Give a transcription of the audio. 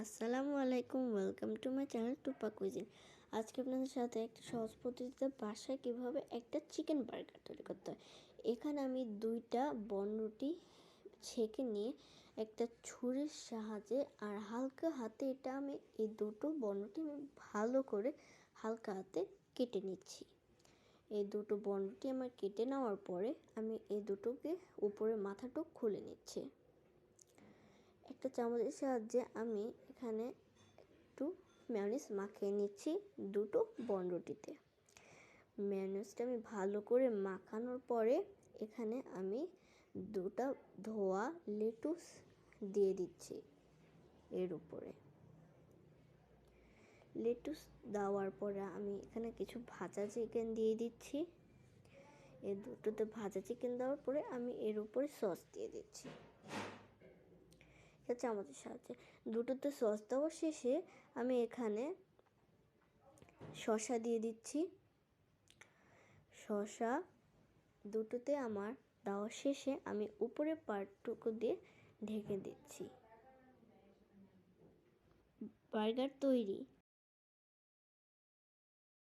আসসালামু আলাইকুম, welcome to my channel Tupa cuisine. আজকে আপনাদের সাথে একটা সহজ পদ্ধতিতে বাসায় কীভাবে একটা চিকেন বার্গার তৈরি করতে হয়। এখানে আমি 2টা বনরুটি ছেঁকে নিয়ে একটা ছুরির সাহায্যে আর হালকা হাতে আমি এই দুটো বনরুটি আমি ভালো করে হালকা হাতে কেটে নিচ্ছি। এই দুটো বনরুটি আমার কেটে নেওয়ার পরে আমি এই দুটোকে উপরে মাথাটুক খুলে নিচ্ছি। একটা চামচের সাহায্যে আমি এখানে একটু মেয়োনিজ মাখিয়ে নিচ্ছি দুটো বনরুটিতে। মেয়োনিজটা আমি ভালো করে মাখানোর পরে এখানে আমি 2টা ধোয়া লেটুস দিয়ে দিচ্ছি এর উপরে। লেটুস দেওয়ার পরে আমি এখানে কিছু ভাজা চিকেন দিয়ে দিচ্ছি। এই দুটোতে ভাজা চিকেন দেওয়ার পরে আমি এর উপরে সস দিয়ে দিচ্ছি চামচের সাহায্যে। দুটোতে সস দেওয়ার শেষে আমি এখানে শসা দিয়ে দিচ্ছি। শসা দুটোতে আমার দেওয়ার শেষে আমি উপরের পার্টটুকু দিয়ে ঢেকে দিচ্ছি। বার্গার তৈরি।